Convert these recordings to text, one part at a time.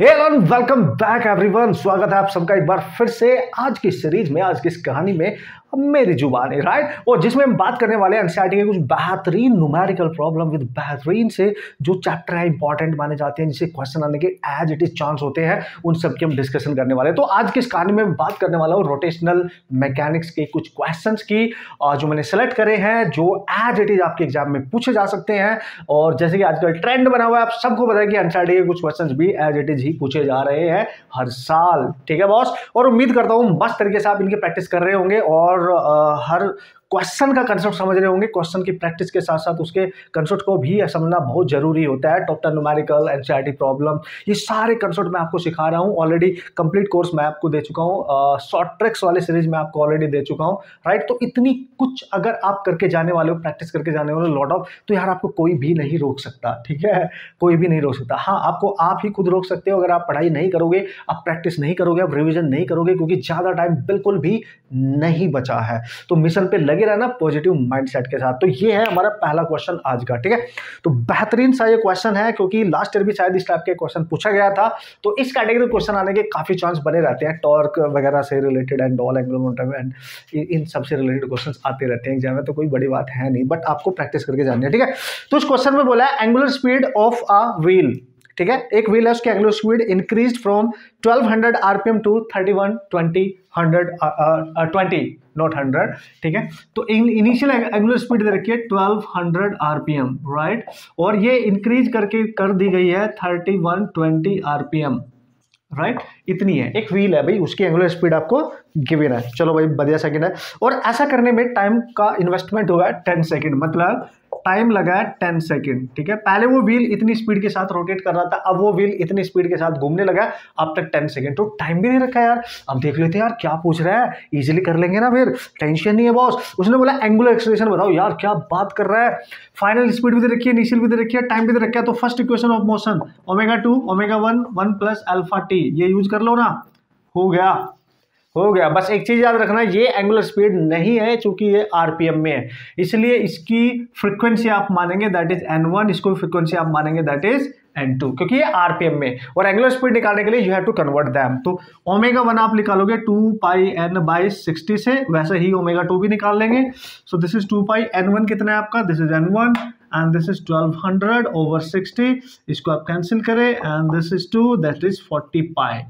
Hello and welcome back everyone. स्वागत है आप सबका एक बार फिर से आज की सीरीज में, आज की इस कहानी में मेरी जुबानी, राइट। और जिसमें हम बात करने वाले हैं एनसीईआरटी के कुछ बेहतरीन न्यूमेरिकल प्रॉब्लम विद बेहतरीन से जो चैप्टर है इंपॉर्टेंट माने जाते हैं, जिससे क्वेश्चन आने के एज इट इज चांस होते हैं, उन सब की हम डिस्कशन करने वाले हैं। तो आज की इस कहानी में मैं बात करने वाला हूँ रोटेशनल मैकेनिक्स के कुछ क्वेश्चंस की, जो मैंने सेलेक्ट करे हैं, जो एज इट इज आपके एग्जाम में पूछे जा सकते हैं। और जैसे कि आजकल ट्रेंड बना हुआ है, आप सबको पता है कि एनसीईआरटी के कुछ क्वेश्चन भी एज इट इज ही पूछे जा रहे हैं हर साल, ठीक है बॉस। और उम्मीद करता हूं मस्त तरीके से आप इनकी प्रैक्टिस कर रहे होंगे और हर क्वेश्चन का कंसेप्ट समझ रहे होंगे। क्वेश्चन की प्रैक्टिस के साथ साथ उसके कंसेप्ट को भी समझना बहुत जरूरी होता है। टॉप 10 न्यूमेरिकल, एनसीईआरटी प्रॉब्लम, ये सारे कंसेप्ट मैं आपको सिखा रहा हूं। ऑलरेडी कंप्लीट कोर्स मैं आपको दे चुका हूं, शॉर्ट ट्रिक्स वाली सीरीज में आपको ऑलरेडी दे चुका हूं, राइट। तो इतनी कुछ अगर आप करके जाने वाले हो, प्रैक्टिस करके जाने वाले हो लॉट ऑफ, तो यार आपको कोई भी नहीं रोक सकता, ठीक है, कोई भी नहीं रोक सकता। हाँ, आपको आप ही खुद रोक सकते हो अगर आप पढ़ाई नहीं करोगे, आप प्रैक्टिस नहीं करोगे, आप रिविजन नहीं करोगे, क्योंकि ज्यादा टाइम बिल्कुल भी नहीं बचा है। तो मिशन पे लगे रहना पॉजिटिव माइंडसेट के साथ। तो ये है हमारा पहला क्वेश्चन आज का, ठीक है। तो बेहतरीन सा ये क्वेश्चन है, क्योंकि लास्ट ईयर भी शायद इस टाइप के क्वेश्चन पूछा गया था। तो इस कैटेगरी क्वेश्चन आने के काफी चांस बने रहते हैं, टॉर्क वगैरह से related and all angular momentum and in सब से रिलेटेड क्वेश्चंस आते रहते हैं एग्जाम में। तो कोई बड़ी बात है नहीं, बट आपको प्रैक्टिस करके जानी है, ठीक है। तो इस क्वेश्चन में बोला है angular speed of a wheel, ठीक है। एक व्हील है, उसकी angular speed increased from 1200 RPM to 3120 100 not 100, ठीक है। तो इनिशियल एंगुलर स्पीड दे रखी है 1200 आरपीएम, राइट। और ये इंक्रीज करके कर दी गई है 3120 आरपीएम, राइट। इतनी है, एक व्हील है भाई, उसकी एंगुलर स्पीड आपको गिवन है। चलो भाई, बढ़िया सेकंड है। और ऐसा करने में टाइम का इन्वेस्टमेंट हुआ है 10 सेकंड, मतलब टाइम लगा है 10 सेकंड, ठीक है। पहले वो व्हील इतनी स्पीड के साथ रोटेट कर रहा था, अब वो व्हील इतनी स्पीड के साथ घूमने लगा, अब तक 10 सेकंड। तो टाइम भी नहीं रखा यार। अब देख लेते हैं यार क्या पूछ रहा है, इजीली कर लेंगे ना, फिर टेंशन नहीं है बॉस। उसने बोला एंगुलर एक्सेलरेशन बताओ। यार क्या बात कर रहा है, फाइनल स्पीड भी दे रखी है, इनिशियल भी दे रखी है, टाइम भी दे रखा है। तो first equation of motion omega 2 omega 1 1 plus alpha T, ये यूज कर लो ना, हो गया, हो गया। बस एक चीज याद रखना, ये एंगुलर स्पीड नहीं है, चूंकि ये आरपीएम में है, इसलिए इसकी फ्रीक्वेंसी आप मानेंगे दैट इज n1, इसको फ्रीक्वेंसी आप मानेंगे दैट इज n2, क्योंकि ये आरपीएम में। और एंगुलर स्पीड निकालने के लिए you have to convert them. तो ओमेगा 1 आप निकालोगे 2πn/60 से, वैसे ही ओमेगा 2 भी निकाल लेंगे। सो दिस इज 2πn1 कितना है आपका, this is n1 and this is 1200/60, इसको आप कैंसिल करें and this is 2, that is 40π।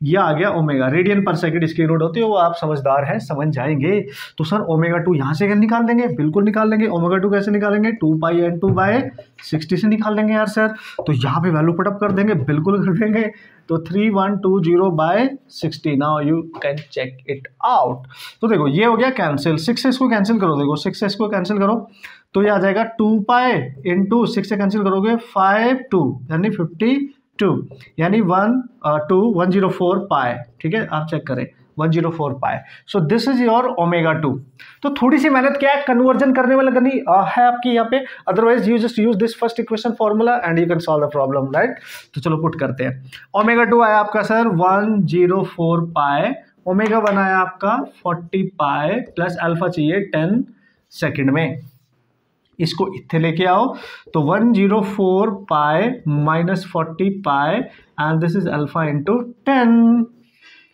ये आ गया ओमेगा, रेडियन पर सेकंड इसकी यूनिट होती है, वो आप समझदार हैं, समझ जाएंगे। तो सर ओमेगा 2 यहाँ से निकाल देंगे, बिल्कुल निकाल देंगे। ओमेगा 2 कैसे निकालेंगे, 2πn2/60 से निकाल देंगे यार सर। तो यहाँ पे वैल्यू पुटअप कर देंगे, बिल्कुल कर देंगे। तो 3120/60, now you can check it out. तो देखो ये हो गया कैंसिल, 6 से इसको कैंसिल करो, देखो 6 से इसको कैंसिल करो तो ये आ जाएगा 2π 6 से कैंसिल करोगे 52 यानी 52, यानी 104 पाए, ठीक है। आप चेक करें 104 पाए। So this is your omega 2। तो थोड़ी सी मेहनत क्या है, कन्वर्जन करने में लगनी है आपकी यहाँ पे, otherwise you just use this first equation formula and you can solve the problem, right. तो चलो पुट करते हैं। ओमेगा 2 आया आपका सर 104 पाए, ओमेगा 1 आया आपका 40 पाए, प्लस अल्फा चाहिए 10 सेकेंड में। इसको इतने लेके आओ तो 104 पाए माइनस 40 पाए and this is alpha into 10,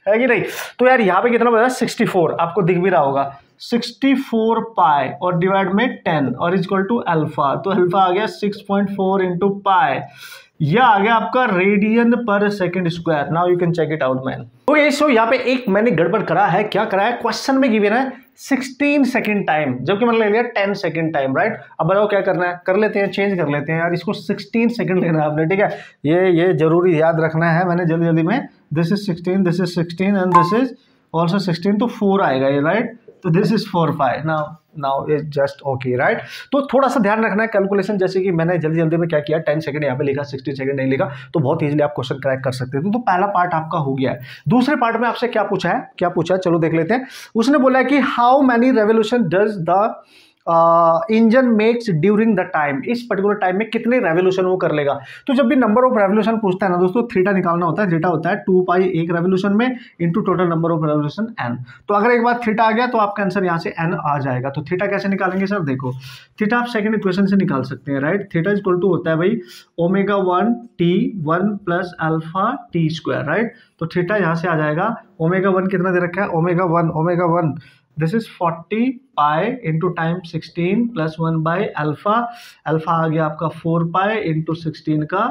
है कि नहीं। तो यार यहाँ पे कितना बचा, 64, आपको दिख भी रहा होगा 64 पाए और डिवाइड में 10 और इज इक्वल टू अल्फा। तो अल्फा आ गया 6.4 इंटू पाए, यह आ गया आपका रेडियन पर second square. Now you can check it out man. Okay, so यहाँ पे एक मैंने गड़बड़ करा है। क्या करा है, क्वेश्चन में गिवन है 16 सेकंड टाइम, जबकि मैंने ले लिया 10 सेकंड टाइम, राइट। अब बताओ क्या करना है, कर लेते हैं, चेंज कर लेते हैं यार, इसको 16 सेकंड लेना है आपने, ठीक है। ये जरूरी याद रखना है, मैंने जल्दी जल्दी में, this is 16, this is 16 and this is also 16, तो 4 आएगा ये, राइट। तो this is 4π, now is just okay, right. तो थोड़ा सा ध्यान रखना है कैलकुलेशन, जैसे कि मैंने जल्दी जल्दी में क्या किया, 10 सेकंड यहाँ पे लिखा, 16 सेकंड नहीं लिखा, तो बहुत इजीली आप क्वेश्चन क्रैक कर सकते थे। तो पहला पार्ट आपका हो गया है। दूसरे पार्ट में आपसे क्या पूछा है, चलो देख लेते हैं। उसने बोला है कि how many revolution does the engine makes during the time, इस पर्टिकुलर टाइम में कितने रेवोल्यूशन वो कर लेगा। तो जब भी नंबर ऑफ रेवोल्यूशन पूछता है ना दोस्तों, थीटा निकालना होता है। थीटा होता है 2 पाई एक रेवोल्यूशन में into total number of revolution n। तो अगर एक बार थीटा आ गया तो आपका आंसर यहाँ से n आ जाएगा। तो थीटा कैसे निकालेंगे सर, देखो थीटा आप सेकंड इक्वेशन से निकाल सकते हैं, right. Theta is equal to होता है भाई omega 1 t 1 plus alpha t square, right. तो थीटा यहाँ से आ जाएगा ओमेगा 1 कितना दे रखा है, omega 1 this is 40 pi into time 16 plus 1 by alpha आ गया आपका 4 पाई इंटू 16 का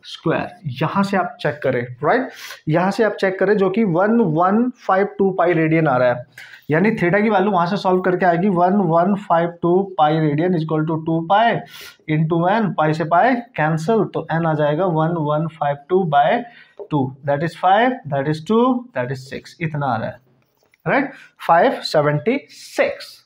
स्क्वायर। यहां से आप चेक करें, राइट, यहां से आप चेक करें जो कि 1152 पाई रेडियन आ रहा है, यानी थीटा की वैल्यू वहां से सॉल्व करके आएगी 1152 pi radian is equal to 2 pi into n, pi से पाई कैंसिल, तो एन आ जाएगा 1152 by 2, that is 5, that is 2, that is 6, इतना आ रहा है, राइट। 576,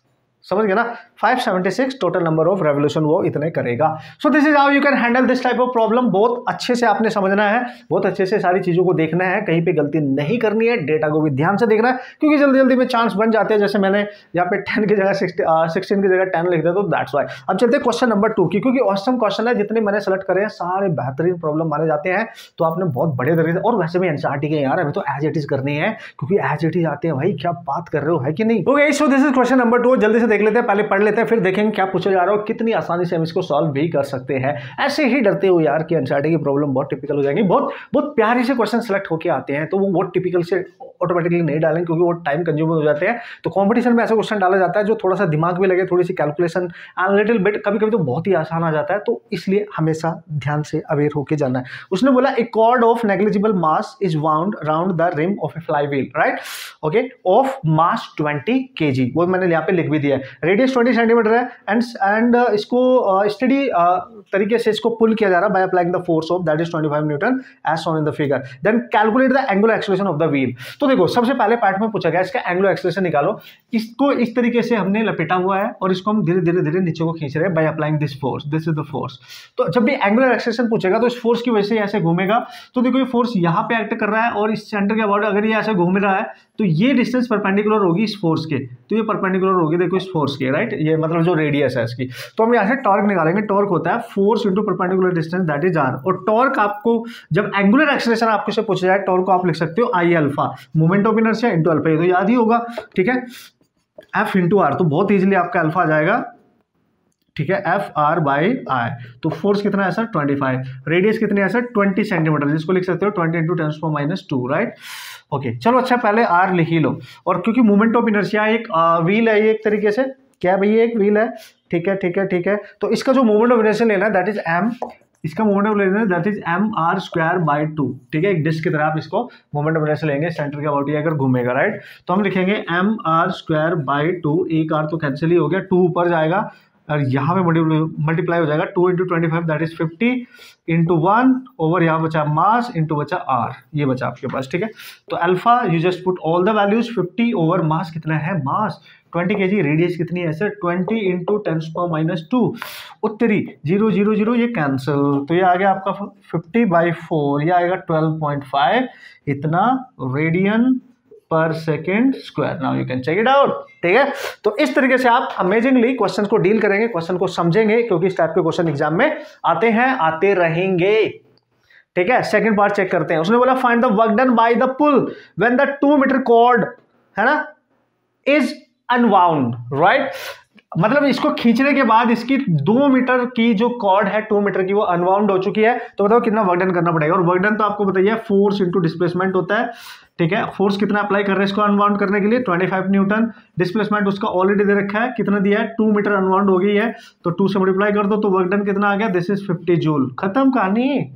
समझ गए ना, 576 टोटल नंबर ऑफ रेवोल्यूशन वो इतने करेगा। So this is how you can handle this type of problem. बहुत अच्छे से आपने समझना है, बहुत अच्छे से सारी चीजों को देखना है, कहीं पे गलती नहीं करनी है, डेटा को भी ध्यान से देखना है, क्योंकि जल्दी जल्दी में चांस बन जाते हैं। जैसे मैंने यहाँ पे 10 की जगह 16 की जगह 10 लिख दिया, तो दैट्स वाई। अब चलते हैं क्वेश्चन नंबर 2 की, क्योंकि ऑसम क्वेश्चन है, जितने मैंने सेलेक्ट करे हैं सारे बेहतरीन प्रॉब्लम माने जाते हैं। तो आपने बहुत बड़े तरीके से, और वैसे भी एनसीईआरटी के यार, हमें तो एज इट इज करनी है, क्योंकि एज इट इज आते हैं भाई, क्या बात कर रहे हो, है कि नहीं। Okay, so this is question number 2, जल्दी से देख लेते हैं, पहले पढ़ लेते हैं, फिर देखेंगे क्या पूछा जा रहा है, कितनी आसानी से हम इसको सॉल्व भी कर सकते हैं। ऐसे ही डरते हो यार कि एनसीईआरटी की प्रॉब्लम बहुत टिपिकल हो जाएंगी, बहुत प्यारे से क्वेश्चन सेलेक्ट होके आते हैं, तो वो बहुत टिपिकल से ऑटोमेटिकली नहीं डालेंगे, क्योंकि वो टाइम कंज्यूमर हो जाते हैं। तो कंपटीशन में ऐसा क्वेश्चन डाला जाता है जो थोड़ा सा दिमाग भी लगे, थोड़ी सी कैलकुलेशन एंड लिटिल बिट, कभी कभी तो बहुत ही आसान आ जाता है, तो इसलिए हमेशा ध्यान से अवेयर होके जाना है। उसने बोला a cord of negligible mass is wound around the rim of a flywheel, right, okay, of mass 20 kg, वो मैंने यहाँ पे लिख भी दिया है। रेडियस 20 सेंटीमीटर है, एंड इसको स्टडी तरीके से इसको पुल किया जा रहा है by applying the force of that is 25 newton as shown in the figure. Then calculate the angular acceleration of the wheel. तो देखो सबसे पहले पार्ट में पूछा गया इसका एंगुलर एक्सेलरेशन निकालो। इसको इस तरीके से हमने लपेटा हुआ है और इसको हम धीरे धीरे धीरे नीचे को खींच रहे हैं by applying this force, this is the force. तो जब भी एंगुलर एक्सेलरेशन पूछेगा तो इस फोर्स की वजह से ऐसे घूमेगा, तो देखो ये फोर्स यहाँ पे एक्ट कर रहा है और इस सेंटर के अबाउट अगर ये ऐसे घूम रहा है तो ये डिस्टेंस परपेंडिकुलर होगी इस फोर्स के, तो ये परपेंडिकुलर होगी देखो इस फोर्स के, राइट, ये मतलब जो रेडियस है इसकी। तो हम यहाँ से टॉर्क निकालेंगे, टॉर्क होता है force into perpendicular distance that is R, और टॉर्क आपको जब एंगुलर एक्सेलरेशन आपको से पूछा जाए टॉर्क को आप लिख सकते हो आई alpha, moment of inertia into alpha, ये तो याद ही होगा, ठीक है, एफ इंटू आर, तो बहुत इजीली आपका अल्फा आ जाएगा, ठीक है, एफ आर बाई आई। तो फोर्स कितना है सर 25, रेडियस कितनी है सर 20 सेंटीमीटर, जिसको लिख सकते हो 20 इंटू 10⁻², राइट। ओके चलो, अच्छा पहले आर लिख ही लो, और क्योंकि मोमेंट ऑफ इनर्शिया एक व्हील है, ये एक तरीके से क्या भैया एक व्हील है, ठीक है ठीक है ठीक है, तो इसका जो मोमेंट ऑफ इनर्शिया लेना है दैट इज एम, इसका मोमेंट ऑफ लेना है that is M R square by 2, ठीक है, एक डिस्क की तरह आप इसको मोमेंट ऑफ इनर्शिया लेंगे, सेंटर के अबाउट ये अगर घूमेगा, राइट, तो हम लिखेंगे एम आर स्क्वायर बाई 2, एक आर तो कैंसिल ही हो गया, 2 ऊपर जाएगा और यहाँ पे मल्टीप्लाई हो जाएगा 2 into 25 that is 50 into 1 over यहाँ बचा मास इंटू बचा आर, ये बचा आपके पास, ठीक है। तो alpha you just put all the values, 50 over mass कितना है, मास 20 kg, रेडियस कितनी है सर 20 इंटू 10⁻², उत्तरी 0 0 0 ये कैंसिल, तो ये आ गया आपका 50/4, ये आएगा 12.5 इतना रेडियन पर second square. Now you can check it out, ठीक है। तो इस तरीके से आप अमेजिंगली क्वेश्चन को डील करेंगे, क्वेश्चन को समझेंगे, क्योंकि इस टाइप के क्वेश्चन एग्जाम में आते हैं, आते रहेंगे, ठीक है। सेकंड पार्ट चेक करते हैं, उसने बोला find the work done by the pull when the 2 metre cord है ना इज अनवाउंड, राइट, मतलब इसको खींचने के बाद इसकी 2 मीटर की जो कॉर्ड है 2 मीटर की वो अनवाउंड हो चुकी है, तो बताओ कितना वर्क डन करना पड़ेगा। और वर्क डन तो आपको बताइए फोर्स इंटू डिस्प्लेसमेंट होता है, ठीक है। फोर्स कितना अप्लाई कर रहे हैं इसको अनवाउंड करने के लिए 25 न्यूटन, डिस्प्लेसमेंट उसका ऑलरेडी दे रखा है, कितना दिया है 2 मीटर अनवाउंड हो गई है, तो 2 से मल्टीप्लाई कर दो तो वर्क डन कितना आ गया, दिस इज 50 जूल, खत्म कहानी,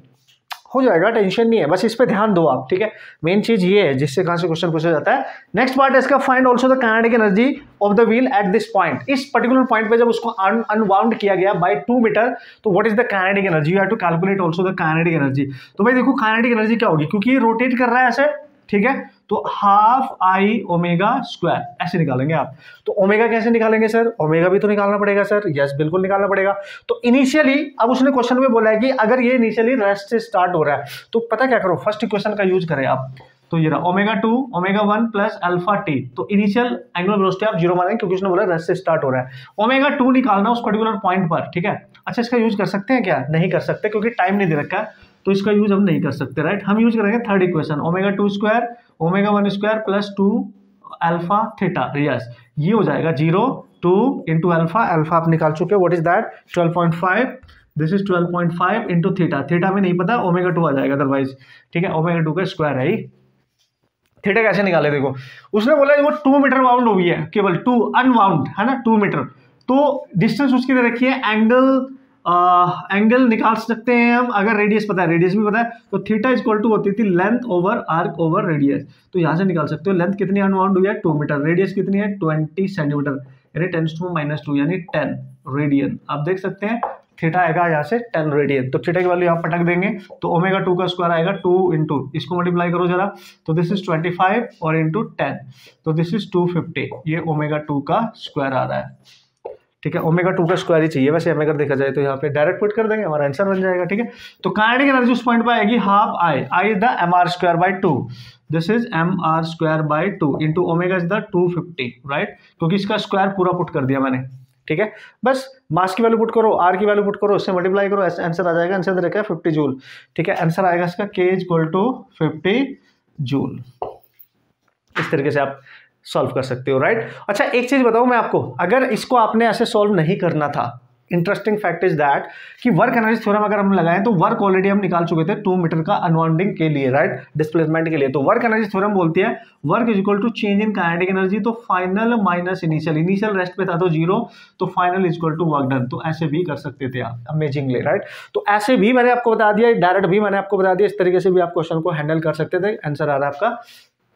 हो जाएगा, टेंशन नहीं है, बस इस पे ध्यान दो आप, ठीक है। मेन चीज ये है जिससे कहां से क्वेश्चन पूछा जाता है। नेक्स्ट पार्ट है इसका, find also the kinetic energy of the wheel at this point, इस पर्टिकुलर पॉइंट पे जब उसको अनवाउंड किया गया बाय 2 मीटर, तो what is the kinetic energy, you have to calculate also the kinetic energy. तो भाई देखो काइनेटिक एनर्जी क्या होगी, क्योंकि ये रोटेट कर रहा है ऐसे, ठीक है, तो हाफ आई ओमेगा स्क्वायर ऐसे निकालेंगे आप। तो ओमेगा कैसे निकालेंगे सर, ओमेगा भी तो निकालना पड़ेगा सर, यस बिल्कुल निकालना पड़ेगा। तो इनिशियली अब उसने क्वेश्चन में बोला है कि अगर ये इनिशियली रेस्ट से स्टार्ट हो रहा है तो पता क्या करो, फर्स्ट इक्वेशन का यूज करें आप, तो ये रहा omega 2 omega 1 plus alpha T. तो इनिशियल एंगुलर वेलोसिटी आप 0 मानेंगे क्योंकि उसने बोला रेस्ट से स्टार्ट हो रहा है। ओमेगा 2 निकालना उस पर्टिकुलर पॉइंट पर, ठीक है। अच्छा, इसका यूज कर सकते हैं क्या? नहीं कर सकते क्योंकि टाइम नहीं दे रखा है, तो इसका यूज हम नहीं कर सकते, राइट। हम यूज करेंगे third equation, omega 2 square omega 1 square plus 2 alpha theta. Yes, ये हो जाएगा 0 2 इंटू अल्फा, अल्फा आप निकाल चुके हो, what is that 12.5, this is 12.5 into theta, theta में नहीं पता, ओमेगा 2 आ जाएगा अदरवाइज, ठीक है। ओमेगा 2 का स्क्वायर है। थीटा कैसे निकाले? देखो, उसने बोला वो 2 मीटर बाउंड हुई है, केवल 2 अनबाउंड है ना, 2 मीटर। तो डिस्टेंस उसकी दे रखी है, एंगल निकाल सकते हैं हम, अगर रेडियस पता है, रेडियस भी पता है, तो थीटा इक्वल टू होती थी length over arc over radius. तो यहां से निकाल सकते हो लेंथ कितनी अनबाउंड हुई है 2 मीटर, रेडियस कितनी है 20 सेंटीमीटर, यानी 10⁻², यानी 10 रेडियन। आप देख सकते हैं थीटा आएगा यहाँ से 10 रेडियन, तो थीटा की वैल्यू यहाँ पटक देंगे, तो ओमेगा 2 का स्क्वायर आएगा 2 इंटू, इसको मल्टीप्लाई करो जरा, तो दिस इज 25 और इंटू 10, तो दिस इज 250, ये ओमेगा 2 का स्क्वायर आ रहा है, ठीक है। ओमेगा 2 का स्क्वायर ही चाहिए वैसे हमें, अगर देखा जाए तो यहाँ पे डायरेक्ट पुट कर देंगे, हमारा आंसर बन जाएगा, ठीक है। तो काइनेटिक एनर्जी उस पॉइंट पर आएगी half I, I is the mr²/2, this is mr²/2 into omega is the 250, right, क्योंकि इसका स्क्वायर पूरा पुट कर दिया मैंने, ठीक है। बस मास की वैल्यू पुट करो, आर की वैल्यू पुट करो, उससे मल्टीप्लाई करो, आंसर आ जाएगा, आंसर दे रखा है 50 जूल, ठीक है। आंसर आएगा इसका K = 50 जूल। इस तरीके से आप सॉल्व कर सकते हो, राइट। अच्छा, एक चीज बताऊं मैं आपको, अगर इसको आपने ऐसे सॉल्व नहीं करना था, इंटरेस्टिंग फैक्ट इज दैट कि वर्क एनर्जी थ्योरम अगर हम लगाएं तो वर्क ऑलरेडी हम निकाल चुके थे 2 मीटर का अनबाउंडिंग के लिए, राइट, डिस्प्लेसमेंट के लिए। तो वर्क एनर्जी थ्योरम बोलती है work is equal to change in kinetic energy, तो final minus initial, initial rest पे था तो 0, तो final is equal to work done. तो ऐसे भी कर सकते थे आप अमेजिंगली, राइट। तो ऐसे भी मैंने आपको बता दिया, डायरेक्ट भी मैंने आपको बता दिया, इस तरीके से भी आप क्वेश्चन को हैंडल कर सकते थे। आंसर आ रहा है आपका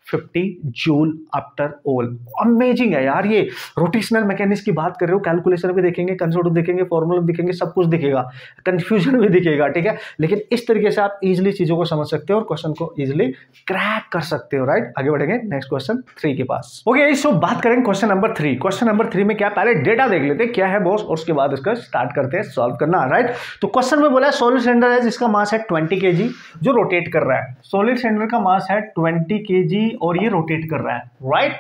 50 जूल आफ्टर ऑल। अमेजिंग है यार, ये रोटेशनल मैकेनिक्स की बात कर रहे हो, कैलकुलेशन भी देखेंगे, कंसेप्ट देखेंगे, फॉर्मूला भी देखेंगे, सब कुछ दिखेगा, कंफ्यूजन भी दिखेगा, ठीक है। लेकिन इस तरीके से आप इजीली चीजों को समझ सकते हो और क्वेश्चन को इजीली क्रैक कर सकते हो, राइट। आगे बढ़ेंगे नेक्स्ट क्वेश्चन 3 के पास। ओके, सो बात करेंगे क्वेश्चन नंबर 3। क्वेश्चन नंबर 3 में क्या, पहले डेटा देख लेते हैं क्या है बॉस, और उसके बाद इसका स्टार्ट करते हैं सॉल्व करना, राइट। तो क्वेश्चन में बोला है सॉलिड सिलेंडर है जिसका मास है 20 kg जो रोटेट कर रहा है। सॉलिड सिलेंडर का मास है 20 kg और ये रोटेट कर रहा है, राइट।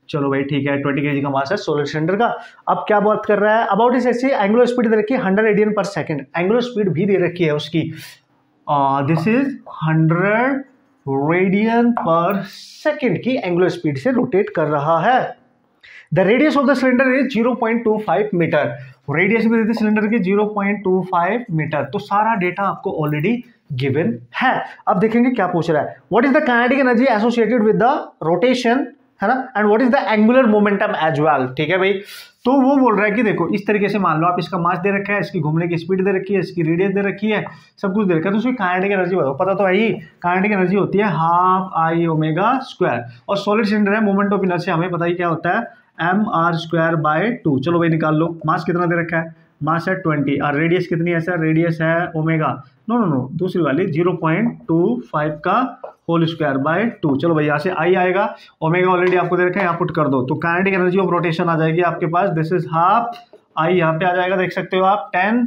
चलो भाई ठीक है, 20 kg का मास है सॉलिड सिलेंडर का। अब क्या बात कर रहा है अबाउट इस, ऐसी एंगुलर स्पीड दे रखी है 100 रेडियन पर सेकंड, एंगुलर स्पीड भी दे रखी है उसकी, दिस इज 100 रेडियन पर सेकंड की एंगुलर स्पीड से रोटेट कर रहा है। The radius of the cylinder is 0.25 metre, radius भी देती सिलेंडर की 0.25 मीटर। तो सारा डेटा आपको ऑलरेडी गिवन है। अब देखेंगे क्या पूछ रहा है, what is the kinetic energy associated with the rotation, है ना, and what is the angular momentum as well, ठीक है भाई। तो वो बोल रहा है कि देखो इस तरीके से मान लो आप, इसका मास दे रखा है, इसकी घूमने की स्पीड दे रखी है, इसकी रेडियस दे रखी है, सब कुछ दे रखा है, तो उसकी काइनेटिक एनर्जी बताओ। पता तो है ही, काइनेटिक एनर्जी होती है हाफ आई ओमेगा स्क्वायर, और सॉलिड सिलेंडर है, मोमेंट ऑफ इनर्शिया हमें पता ही क्या होता है mr²/2। चलो भाई निकाल लो, मास कितना दे रखा है, मास है 20, और रेडियस कितनी है सर, रेडियस है ओमेगा, नो दूसरी वाली 0.25 का होल स्क्वायर बाय 2। चलो भाई यहाँ से आई आएगा, ओमेगा ऑलरेडी आपको दे रखा है, यहाँ पुट कर दो, तो काइनेटिक एनर्जी ऑफ रोटेशन आ जाएगी आपके पास, दिस इज हाफ आई, यहाँ पे आ जाएगा, देख सकते हो आप 10,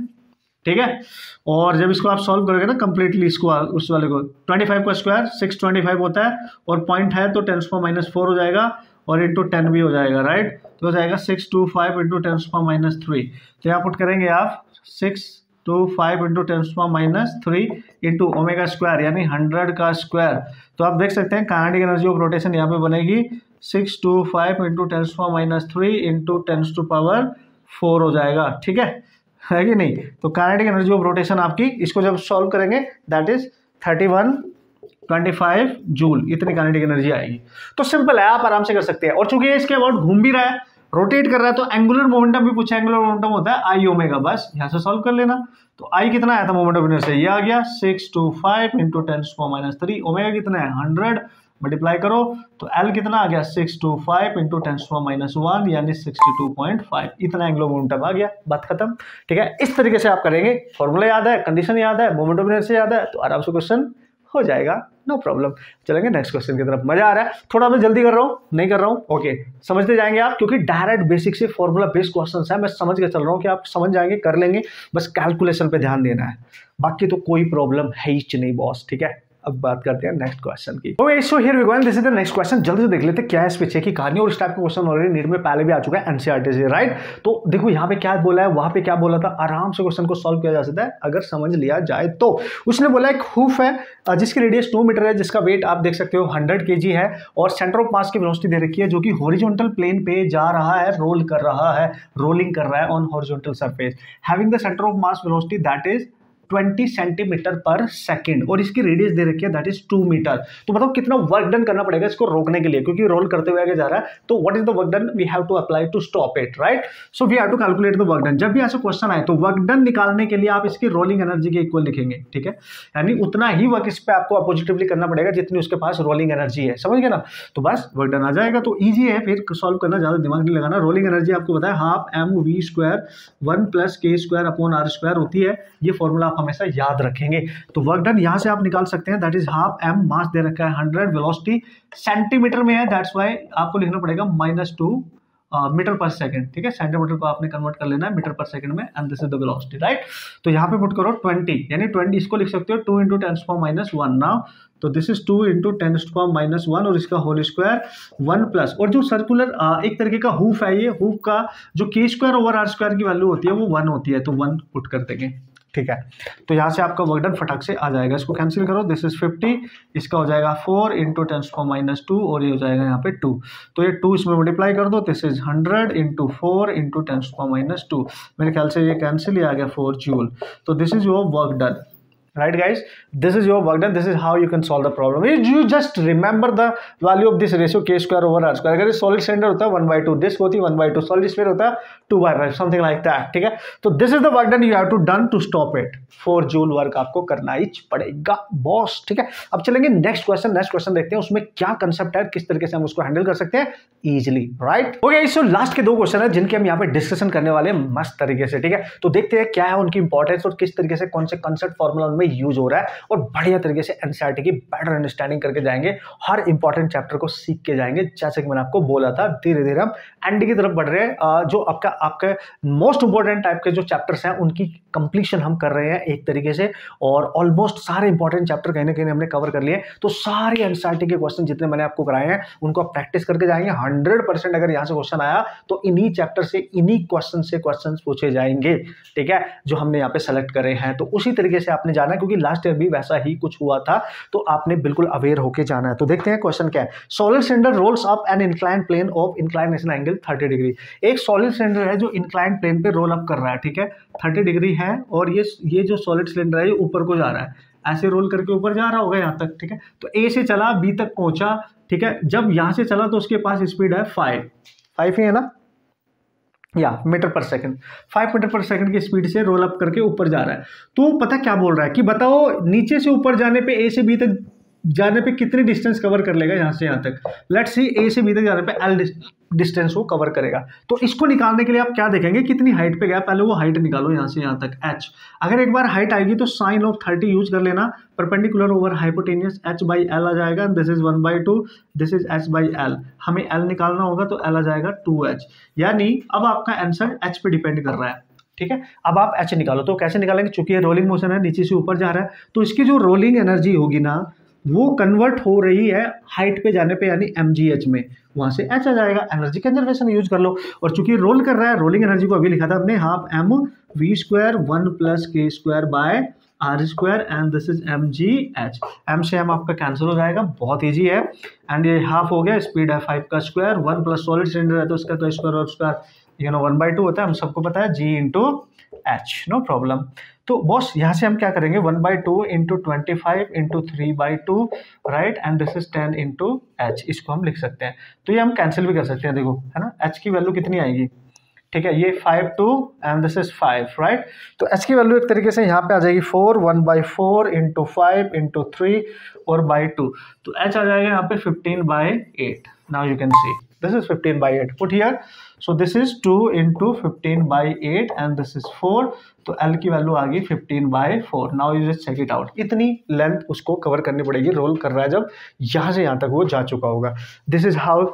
ठीक है। और जब इसको आप सॉल्व करोगे ना कंप्लीटली, इसको उस वाले को 25 का स्क्वायर 625 होता है, और पॉइंट है तो 10⁻⁻4 हो जाएगा, और इंटू 10 भी हो जाएगा, राइट। तो हो जाएगा 625 इंटू 10⁻3। तो यहाँ पुट करेंगे आप 625 इंटू 10⁻3 इंटू ओमेगा स्क्वायर, यानी 100 का स्क्वायर। तो आप देख सकते हैं काइनेटिक एनर्जी ऑफ रोटेशन यहाँ पे बनेगी 625 इंटू 10⁻3 इंटू 10⁻4 हो जाएगा, ठीक है कि नहीं। तो काइनेटिक एनर्जी ऑफ रोटेशन आपकी, इसको जब सॉल्व करेंगे दैट इज 3125 जूल, इतनी काइनेटिक एनर्जी आएगी। तो सिंपल है, आप आराम से कर सकते हैं। और चूंकि ये इसके अबाउट घूम भी रहा है, रोटेट कर रहा है, तो एंगुलर मोमेंटम भी पूछा, एंगुलर मोमेंटम होता है आई ओमेगा, बस यहाँ से सॉल्व कर लेना। तो आई कितना आया था मोमेंट ऑफ इनर्शिया, ये आ गया 625 इंटू 10⁻3, ओमेगा कितना है 100, मल्टीप्लाई करो तो एल कितना आ गया 625 इंटू 10⁻1 यानी 62.5, इतना एंगुलर मोमेंटम आ गया, बात खत्म, ठीक है। इस तरीके से आप करेंगे, फॉर्मूला याद है, कंडीशन याद है, मोमेंट ऑफ इनर्शिया याद है, तो आराम से क्वेश्चन हो जाएगा, नो प्रॉब्लम। चलेंगे नेक्स्ट क्वेश्चन की तरफ। मजा आ रहा है, थोड़ा मैं जल्दी कर रहा हूँ, नहीं कर रहा हूँ, ओके, समझते जाएंगे आप, क्योंकि डायरेक्ट बेसिक से फॉर्मूला बेस्ड क्वेश्चंस है, मैं समझ के चल रहा हूँ कि आप समझ जाएंगे, कर लेंगे, बस कैलकुलेशन पे ध्यान देना है, बाकी तो कोई प्रॉब्लम है ही नहीं बॉस, ठीक है। अब बात करते हैं नेक्स्ट क्वेश्चन की। Okay so here we go, this is the next question. जल्दी से देख लेते हैं क्या है इस पीछे की कहानी। और इस टाइप का क्वेश्चन ऑलरेडी नीट में पहले भी आ चुका है एनसीईआरटी से, राइट। तो देखो यहाँ पे क्या बोला है, वहां पे क्या बोला था, आराम से क्वेश्चन को सॉल्व किया जा सकता है अगर समझ लिया जाए तो। उसने बोला एक हुप है जिसकी रेडियस 2 मीटर है, जिसका वेट आप देख सकते हो 100 kg है, और सेंटर ऑफ मास की वेलोसिटी दे रखी है जो कि हॉरिजॉन्टल प्लेन पे जा रहा है, रोल कर रहा है, रोलिंग कर रहा है on horizontal surface, having the centre of mass velocity that is 20 centimetre पर सेकंड, और इसकी रेडियस दे रखी है दैट इज 2 मीटर। तो बताओ कितना वर्क डन करना पड़ेगा इसको रोकने के लिए, क्योंकि रोल करते हुए आगे जा रहा है। तो what is the work done we have to apply to stop it, right. So we have to calculate the work done. जब भी ऐसा क्वेश्चन आए तो वर्क डन निकालने के लिए आप इसकी रोलिंग एनर्जी के इक्वल लिखेंगे, ठीक है। यानी उतना ही वर्क इस पे आपको पॉजिटिवली करना पड़ेगा जितनी उसके पास रोलिंग एनर्जी है, समझ गए ना। तो बस वर्क डन आ जाएगा, तो ईजी है फिर सॉल्व करना, ज्यादा दिमाग नहीं लगाना। रोलिंग एनर्जी आपको बताया हाफ mv² 1 + k² r² होती है। ये फॉर्मूला आप हमेशा याद रखें। तो वर्क डन यहां से आप निकाल सकते हैं दैट इज हाफ m, मास दे रखा है 100, वेलोसिटी सेंटीमीटर में है, दैट्स व्हाई आपको लिखना पड़ेगा -2 मीटर पर सेकंड, ठीक है। सेंटीमीटर को आपने कन्वर्ट कर लेना है मीटर पर सेकंड में, and this is the velocity, right. तो यहाँ पे पुट करो 20, यानी 20 इसको लिख सकते हो 2 × 10⁻⁻1 नाउ। तो दिस इज 2 × 10⁻⁻1 और इसका होल स्क्वायर 1+, और जो सर्कुलर एक तरीके का हुप है, ये हुप का जो k²/r² की वैल्यू होती है वो 1 होती है, तो 1 पुट कर देंगे, ठीक है। तो यहाँ से आपका वर्क डन फटाक से आ जाएगा। इसको कैंसिल करो, दिस इज 50, इसका हो जाएगा 4 × 10⁻2 और ये हो जाएगा यहाँ पे 2। तो ये 2 इसमें मल्टीप्लाई कर दो, दिस इज 100 × 4 × 10⁻2। मेरे ख्याल से ये कैंसिल ही आ गया 4 जूल। तो this is your work done, right guys, this is your work done. This is how you can solve the problem. You just remember the value of this ratio k²/r²। अगर solid cylinder होता है 1/2, disc होती है 1/2, solid sphere होता है 2/5, something like that, ठीक है। तो this is the work done you have to done to stop it. 4 joule work आपको करना ही पड़ेगा बॉस, ठीक है। अब चलेंगे नेक्स्ट क्वेश्चन देखते हैं उसमें क्या कंसेप्ट है, किस तरीके से हम उसको हैंडल कर सकते हैं easily, right. Okay so last के 2 क्वेश्चन है जिनके हम यहाँ पे डिस्कशन करने वाले हैं मस्त तरीके से, ठीक है। तो देखते हैं क्या है उनकी इंपॉर्टेंस और किस तरीके से कौन से कंसेप्ट फॉर्मूला उनमें यूज हो रहा है, और बढ़िया तरीके से एनसीईआरटी की बेटर अंडरस्टैंडिंग करके जाएंगे, हर इंपॉर्टेंट चैप्टर को सीख के जाएंगे। जैसे कि मैंने आपको बोला था धीरे धीरे हम एंड की तरफ बढ़ रहे हैं। जो आपके मोस्ट इंपॉर्टेंट टाइप के जो चैप्टर्स हैं उनकी कंप्लीशन हम कर रहे हैं एक तरीके से, और ऑलमोस्ट सारे इंपॉर्टेंट चैप्टर कहीं ना कहीं हमने कवर कर लिए। तो सारे एनसीईआरटी के क्वेश्चन जितने मैंने आपको कराए हैं उनको आप प्रैक्टिस करके जाएंगे। 100% अगर यहाँ से क्वेश्चन आया तो इन्हीं चैप्टर से इन्हीं क्वेश्चन से क्वेश्चन पूछे जाएंगे, ठीक है, जो हमने यहाँ पे सेलेक्ट करे हैं। तो उसी तरीके से आपने जाना है, क्योंकि लास्ट ईयर भी वैसा ही कुछ हुआ था, तो आपने बिल्कुल अवेयर होके जाना है। तो देखते हैं क्वेश्चन क्या है। Solid cylinder rolls up an inclined plane of inclination angle 30 degree. एक सॉलिड सिलेंडर है जो इंक्लाइंड प्लेन पे रोल अप कर रहा है, ठीक है, 30 डिग्री है, और ये जो सॉलिड सिलेंडर है ये ऊपर को जा रहा है, ऐसे रोल करके ऊपर जा रहा होगा यहाँ तक, ठीक है। तो ए से चला बी तक पहुंचा, ठीक है। जब यहाँ से चला तो उसके पास स्पीड है 5 ही है ना, या मीटर पर सेकंड, 5 मीटर पर सेकंड की स्पीड से रोल अप करके ऊपर जा रहा है। तो पता क्या बोल रहा है कि बताओ नीचे से ऊपर जाने पे ए से बी तक जाने पे कितनी डिस्टेंस कवर कर लेगा यहाँ से यहाँ तक। लेट्स सी ए से बी तक जाने पे एल डिस्टेंस वो कवर करेगा। तो इसको निकालने के लिए आप क्या देखेंगे, कितनी हाइट पे गया, पहले वो हाइट निकालो यहाँ से यहाँ तक h। अगर एक बार हाइट आएगी तो साइन ऑफ 30 यूज कर लेना, परपेंडिकुलर ओवर हाइपोटेनियस h/l आ जाएगा, this is 1/2, this is h/l। हमें l निकालना होगा तो l आ जाएगा 2h, यानी अब आपका आंसर h पे डिपेंड कर रहा है, ठीक है। अब आप h निकालो, तो कैसे निकालेंगे, चूंकि ये रोलिंग मोशन है, नीचे से ऊपर जा रहा है, तो इसकी जो रोलिंग एनर्जी होगी ना वो कन्वर्ट हो रही है हाइट पे जाने पे, यानी mgh में, वहां से h आ जाएगा। एनर्जी कंजर्वेशन यूज कर लो, और चूंकि रोल कर रहा है, रोलिंग एनर्जी को अभी लिखा था हमने half mv² 1 + k²/r², and this is mgh। m से m आपका कैंसिल हो जाएगा, बहुत इजी है, एंड ये हाफ हो गया, स्पीड है 5 का स्क्वायर, 1 प्लस सॉलिड सिलेंडर है तो उसका तो स्क्वायर, और उसका 1/2 होता है, हम सबको पता है, g × h, नो प्रॉब्लम। तो बॉस यहाँ से हम क्या करेंगे, 1/2 × 25 × 3/2, right, and this is 10 × h, इसको हम लिख सकते हैं। तो ये हम कैंसिल भी कर सकते हैं, देखो है ना, h की वैल्यू कितनी आएगी, ठीक है, ये 5 2 एंड दिस इज 5, राइट। तो h की वैल्यू एक तरीके से यहाँ पे आ जाएगी 4, 1/4 × 5 × 3 और by 2, तो h आ जाएगा यहाँ पे 15/8। Now you can see this is 15/8, put here, so this is 2 × 15/8 and this is 4, तो L की वैल्यू आ गई 15/4। Now you just check it out, इतनी लेंथ उसको कवर करनी पड़ेगी, रोल कर रहा है जब, यहाँ से यहाँ तक वो जा चुका होगा। This is how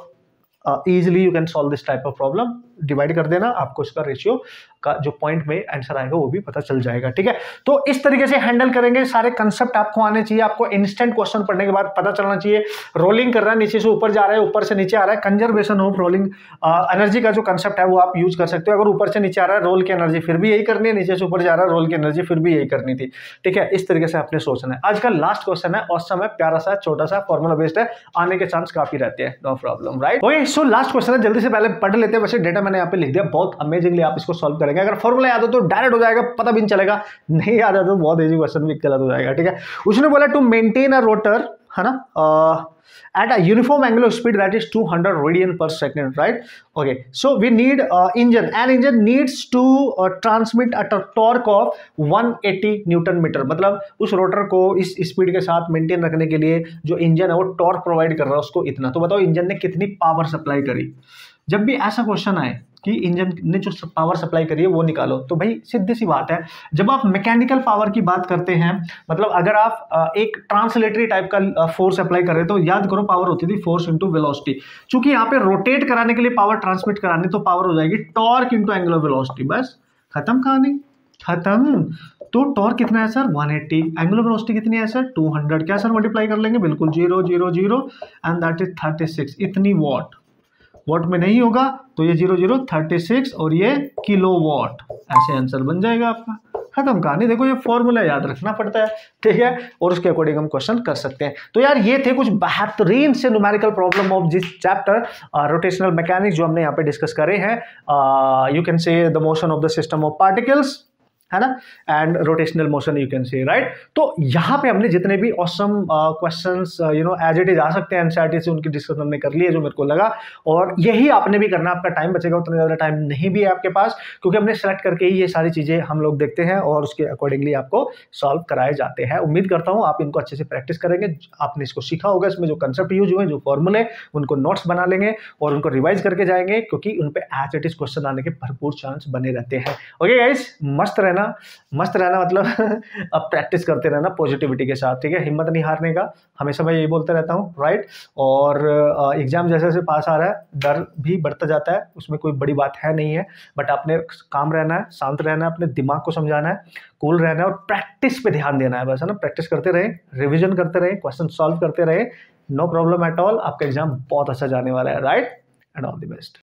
easily you can solve this type of problem divide कर देना, आपको इसका रेशियो का जो पॉइंट में आंसर आएगा वो भी पता चल जाएगा। ठीक है, तो इस तरीके से हैंडल करेंगे। सारे कंसेप्ट आपको आने चाहिए, आपको इंस्टेंट क्वेश्चन पढ़ने के बाद पता चलना चाहिए। रोलिंग कर रहा है, नीचे से ऊपर जा रहा है, ऊपर से नीचे आ रहा है, कंजर्वेशन ऑफ रोलिंग एनर्जी का जो कंसेप्ट है वो आप यूज कर सकते हो। अगर ऊपर से नीचे आ रहा है रोल की एनर्जी फिर भी यही करनी है, नीचे से ऊपर जा रहा है रोल की एनर्जी फिर भी यही करनी थी। ठीक है, इस तरीके से आपने सोचना है। आज का लास्ट क्वेश्चन है, ऑसम है, प्यारा सा, छोटा सा, फॉर्मूला बेस्ड है, आने के चांस काफी रहते हैं, no problem, right. Okay, so last question है, जल्दी से पहले पढ़ लेते हैं। वैसे डेटा मैंने यहाँ पे लिख दिया, बहुत अमेजिंगली आप इसको सॉल्व करेंगे। अगर फॉर्मूला याद हो तो डायरेक्ट हो जाएगा, पता भी नहीं चलेगा, नहीं याद है तो बहुत इजी क्वेश्चन भी गलत हो जाएगा। ठीक है, उसने बोला टू मेंटेन अ रोटर, है ना, at a uniform angular speed that is 200 radian per second, right? Okay, so we need an engine needs to transmit at a torque of 180 newton metre. मतलब उस रोटर को इस speed के साथ maintain रखने के लिए जो इंजन है वो टॉर्क प्रोवाइड कर रहा है उसको इतना। तो बताओ इंजन ने कितनी पावर सप्लाई करी। जब भी ऐसा क्वेश्चन आए कि इंजन ने जो पावर सप्लाई करी है वो निकालो, तो भाई सीधी सी बात है, जब आप मैकेनिकल पावर की बात करते हैं, मतलब अगर आप एक ट्रांसलेटरी टाइप का फोर्स अप्लाई कर रहे हैं तो याद करो पावर होती थी फोर्स इंटू वेलोसिटी। चूंकि यहाँ पे रोटेट कराने के लिए पावर ट्रांसमिट करानी, तो पावर हो जाएगी टॉर्क इंटू एंगुलर वेलोसिटी। बस खत्म कहानी, खत्म। तो टॉर्क कितना है सर 180, एंगुलर वेलोसिटी कितनी है सर 200। क्या सर मल्टीप्लाई कर लेंगे, बिल्कुल 0 0 0 एंड दैट इज 36, इतनी वॉट। वॉट में नहीं होगा तो ये 0 0 36 और ये किलोवाट, ऐसे आंसर बन जाएगा आपका, खत्म कहानी। देखो ये फॉर्मूला याद रखना पड़ता है, ठीक है, और उसके अकॉर्डिंग हम क्वेश्चन कर सकते हैं। तो यार ये थे कुछ बेहतरीन से numerical problem of this chapter rotational mechanics जो हमने यहाँ पे डिस्कस करे हैं। You can say the motion of the system of particles, है ना, and rotational motion you can say, right. तो यहाँ पे हमने जितने भी awesome questions as it is आ सकते हैं एनसीईआरटी से, उनकी डिस्कशन हमने कर ली है जो मेरे को लगा, और यही आपने भी करना। आपका टाइम बचेगा, उतना ज़्यादा टाइम नहीं भी है आपके पास, क्योंकि हमने सेलेक्ट करके ही ये सारी चीज़ें हम लोग देखते हैं और उसके अकॉर्डिंगली आपको सॉल्व कराए जाते हैं। उम्मीद करता हूँ आप इनको अच्छे से प्रैक्टिस करेंगे, आपने इसको सीखा होगा, इसमें जो कंसेप्ट यूज हुए, जो फॉर्मूले, उनको नोट्स बना लेंगे और उनको रिवाइज करके जाएंगे, क्योंकि उन पर एज इट इज क्वेश्चन आने के भरपूर चांस बने रहते हैं। ओके गाइस, मस्त रहना मतलब अब प्रैक्टिस करते रहना पॉजिटिविटी के साथ, ठीक है, हिम्मत नहीं हारने का, हमेशा मैं यही बोलते रहता हूँ, राइट। और एग्जाम जैसे जैसे पास आ रहा है डर भी बढ़ता जाता है, उसमें कोई बड़ी बात है नहीं है, बट आपने काम रहना है, शांत रहना है, अपने दिमाग को समझाना है, कूल रहना है और प्रैक्टिस पे ध्यान देना है, बस, है ना। प्रैक्टिस करते रहे, रिविजन करते रहे, क्वेश्चन सॉल्व करते रहे, नो प्रॉब्लम एट ऑल, आपका एग्जाम बहुत अच्छा जाने वाला है, right. And all the best.